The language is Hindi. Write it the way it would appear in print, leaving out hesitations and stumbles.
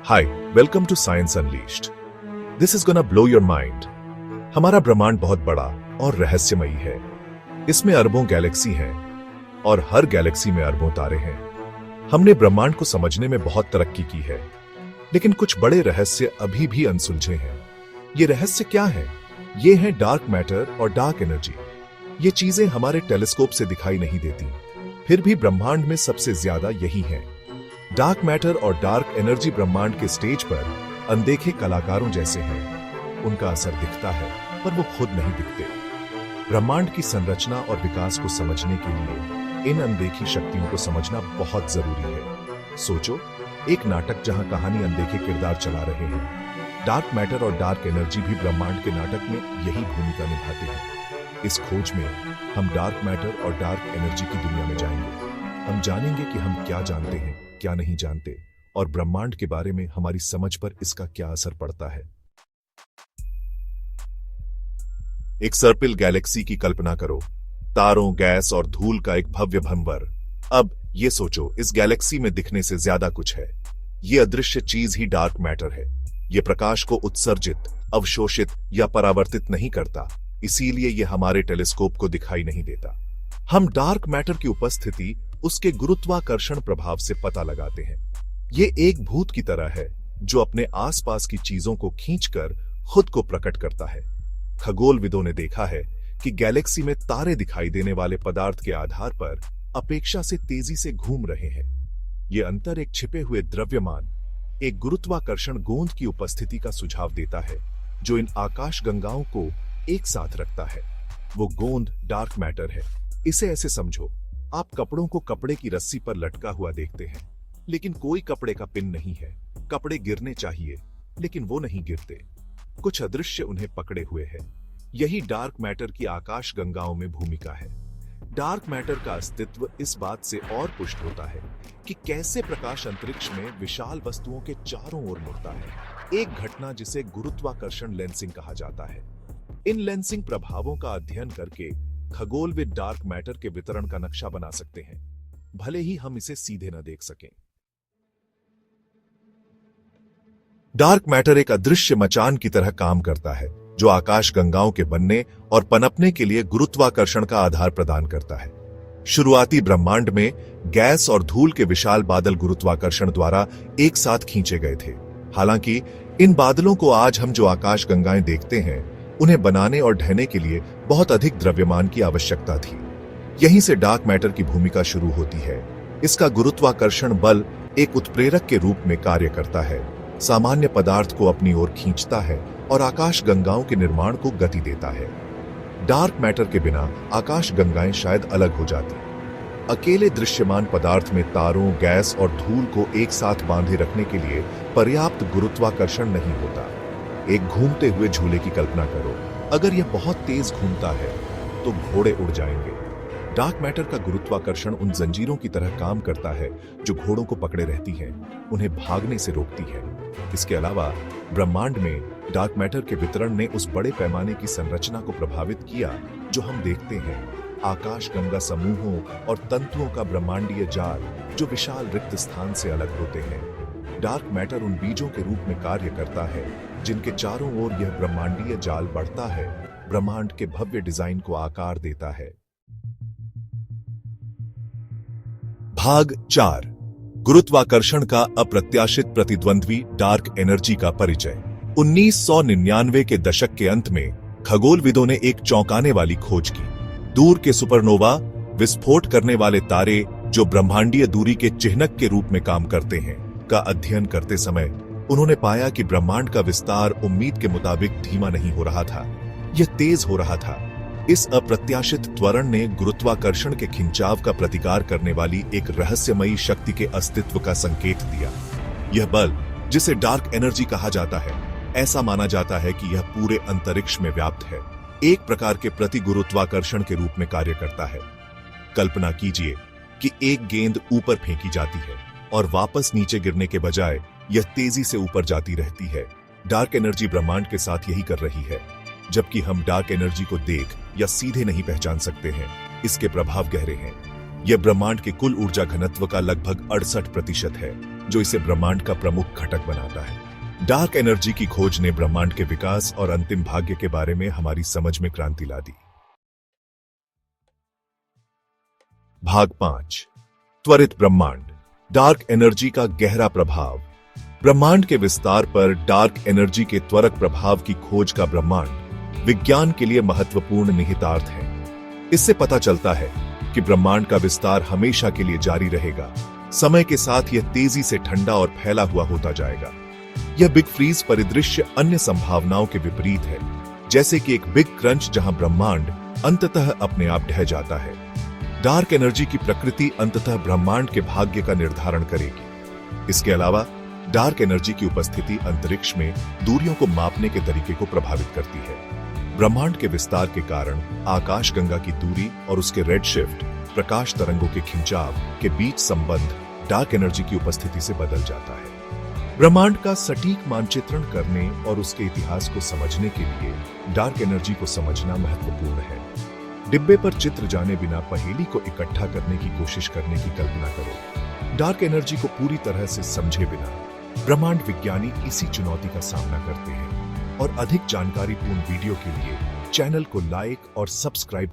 Hi, welcome to Science Unleashed. This is gonna blow your mind. हमारा ब्रह्मांड बहुत बड़ा और रहस्यमयी है। इसमें अरबों गैलेक्सी हैं और हर गैलेक्सी में अरबों तारे हैं। हमने ब्रह्मांड को समझने में बहुत तरक्की की है, लेकिन कुछ बड़े रहस्य अभी भी अनसुलझे हैं। ये रहस्य क्या है? ये हैं डार्क मैटर और डार्क एनर्जी। ये चीजें हमारे टेलीस्कोप से दिखाई नहीं देती, फिर भी ब्रह्मांड में सबसे ज्यादा यही है। डार्क मैटर और डार्क एनर्जी ब्रह्मांड के स्टेज पर अनदेखे कलाकारों जैसे हैं। उनका असर दिखता है, पर वो खुद नहीं दिखते। ब्रह्मांड की संरचना और विकास को समझने के लिए इन अनदेखी शक्तियों को समझना बहुत जरूरी है। सोचो, एक नाटक जहां कहानी अनदेखे किरदार चला रहे हैं। डार्क मैटर और डार्क एनर्जी भी ब्रह्मांड के नाटक में यही भूमिका निभाते हैं। इस खोज में हम डार्क मैटर और डार्क एनर्जी की दुनिया में जाएंगे। हम जानेंगे कि हम क्या जानते हैं, क्या नहीं जानते, और ब्रह्मांड के बारे में हमारी समझ पर इसका क्या असर पड़ता है। एक सर्पिल गैलेक्सी की कल्पना करो, तारों, गैस और धूल का एक भव्य भंवर। अब ये सोचो, इस गैलेक्सी में दिखने से ज्यादा कुछ है। ये अदृश्य चीज ही डार्क मैटर है। ये प्रकाश को उत्सर्जित, अवशोषित या परावर्तित नहीं करता, इसीलिए ये हमारे टेलीस्कोप को दिखाई नहीं देता। हम डार्क मैटर की उपस्थिति उसके गुरुत्वाकर्षण प्रभाव से पता लगाते हैं। ये एक भूत की तरह है जो अपने आसपास की चीजों को खींचकर खुद को प्रकट करता है। खगोलविदों ने देखा है कि गैलेक्सी में तारे दिखाई देने वाले पदार्थ के आधार पर अपेक्षा से तेजी से घूम रहे हैं। ये अंतर एक छिपे हुए द्रव्यमान, एक गुरुत्वाकर्षण गोंद की उपस्थिति का सुझाव देता है, जो इन आकाश गंगाओं को एक साथ रखता है। वो गोंद डार्क मैटर है। इसे ऐसे समझो, आप कपड़ों को कपड़े की रस्सी पर लटका हुआ देखते हैं, लेकिन कोई कपड़े का पिन नहीं है। कपड़े गिरने चाहिए, लेकिन वो नहीं गिरते। कुछ अदृश्य उन्हें पकड़े हुए है। यही डार्क मैटर की आकाश गंगाओं में भूमिका है। डार्क मैटर का अस्तित्व इस बात से और पुष्ट होता है कि कैसे प्रकाश अंतरिक्ष में विशाल वस्तुओं के चारों ओर मुड़ता है। एक घटना जिसे गुरुत्वाकर्षण लेंसिंग कहा जाता है। इन लेंसिंग प्रभावों का अध्ययन करके खगोलविद डार्क मैटर के वितरण का नक्शा बना सकते हैं, भले ही हम इसे सीधे न देख सकें। डार्क मैटर एक अदृश्य मचान की तरह काम करता है, जो आकाश गंगाओं के बनने और पनपने के लिए गुरुत्वाकर्षण का आधार प्रदान करता है। शुरुआती ब्रह्मांड में गैस और धूल के विशाल बादल गुरुत्वाकर्षण द्वारा एक साथ खींचे गए थे। हालांकि इन बादलों को आज हम जो आकाश गंगाएं देखते हैं, उन्हें बनाने और ढहने के लिए बहुत अधिक द्रव्यमान की आवश्यकता थी। यहीं से डार्क मैटर की भूमिका शुरू होती है। इसका गुरुत्वाकर्षण बल एक उत्प्रेरक के रूप में कार्य करता है, सामान्य पदार्थ को अपनी ओर खींचता है और आकाश गंगाओं के निर्माण को गति देता है। डार्क मैटर के बिना आकाश गंगाएं शायद अलग हो जाती। अकेले दृश्यमान पदार्थ में तारों, गैस और धूल को एक साथ बांधे रखने के लिए पर्याप्त गुरुत्वाकर्षण नहीं होता। एक घूमते हुए झूले की कल्पना करो। अगर यह बहुत तेज घूमता है तो घोड़े उड़ जाएंगे। डार्क मैटर का गुरुत्वाकर्षण उन जंजीरों की तरह काम करता है जो घोड़ों को पकड़े रहती हैं, उन्हें भागने से रोकती है। इसके अलावा ब्रह्मांड में डार्क मैटर के वितरण ने उस बड़े पैमाने की संरचना को प्रभावित किया जो हम देखते हैं। आकाश गंगा समूहों और तंतुओं का ब्रह्मांडीय जाल जो विशाल रिक्त स्थान से अलग होते हैं। डार्क मैटर उन बीजों के रूप में कार्य करता है जिनके चारों ओर यह ब्रह्मांडीय जाल बढ़ता है, ब्रह्मांड के भव्य डिजाइन को आकार देता है। भाग 4, गुरुत्वाकर्षण का अप्रत्याशित प्रतिद्वंद्वी डार्क एनर्जी का परिचय। 1999 के दशक के अंत में खगोलविदों ने एक चौंकाने वाली खोज की। दूर के सुपरनोवा, विस्फोट करने वाले तारे जो ब्रह्मांडीय दूरी के चिह्नक के रूप में काम करते हैं, का अध्ययन करते समय उन्होंने पाया कि ब्रह्मांड का विस्तार उम्मीद के मुताबिक धीमा नहीं हो रहा था, यह तेज हो रहा था। इस अप्रत्याशित त्वरण ने गुरुत्वाकर्षण के खिंचाव का प्रतिकार करने वाली एक रहस्यमयी शक्ति के अस्तित्व का संकेत दिया। यह बल, जिसे डार्क एनर्जी कहा जाता है, ऐसा माना जाता है कि यह पूरे अंतरिक्ष में व्याप्त है, एक प्रकार के प्रति गुरुत्वाकर्षण के रूप में कार्य करता है। कल्पना कीजिए कि एक गेंद ऊपर फेंकी जाती है और वापस नीचे गिरने के बजाय यह तेजी से ऊपर जाती रहती है। डार्क एनर्जी ब्रह्मांड के साथ यही कर रही है। जबकि हम डार्क एनर्जी को देख या सीधे नहीं पहचान सकते हैं, इसके प्रभाव गहरे हैं। यह ब्रह्मांड के कुल ऊर्जा घनत्व का लगभग 68% है। जो इसे ब्रह्मांड का प्रमुख घटक बनाता है। डार्क एनर्जी की खोज ने ब्रह्मांड के विकास और अंतिम भाग्य के बारे में हमारी समझ में क्रांति ला दी। भाग 5, त्वरित ब्रह्मांड, डार्क एनर्जी का गहरा प्रभाव। ब्रह्मांड के विस्तार पर डार्क एनर्जी के त्वरक प्रभाव की खोज का ब्रह्मांड विज्ञान के लिए महत्वपूर्ण निहितार्थ है। इससे पता चलता है कि ब्रह्मांड का विस्तार हमेशा के लिए जारी रहेगा। समय के साथ यह तेजी से ठंडा और फैला हुआ होता जाएगा। यह बिग फ्रीज परिदृश्य अन्य संभावनाओं के विपरीत है, जैसे कि एक बिग क्रंच जहां ब्रह्मांड अंततः अपने आप ढह जाता है। डार्क एनर्जी की प्रकृति अंततः ब्रह्मांड के भाग्य का निर्धारण करेगी। इसके अलावा डार्क एनर्जी की उपस्थिति अंतरिक्ष में दूरियों को मापने के तरीके को प्रभावित करती है। ब्रह्मांड के विस्तार के कारण आकाशगंगा की दूरी और उसके रेडशिफ्ट प्रकाश तरंगों के खिंचाव के बीच संबंध डार्क एनर्जी की उपस्थिति से बदल जाता है। ब्रह्मांड का सटीक मानचित्रण करने और उसके इतिहास को समझने के लिए डार्क एनर्जी को समझना महत्वपूर्ण है। डिब्बे पर चित्र जाने बिना पहेली को इकट्ठा करने की कोशिश करने की कल्पना करो। डार्क एनर्जी को पूरी तरह से समझे बिना ब्रह्मांड विज्ञानी इसी चुनौती का सामना करते हैं। और अधिक जानकारीपूर्ण वीडियो के लिए चैनल को लाइक और सब्सक्राइब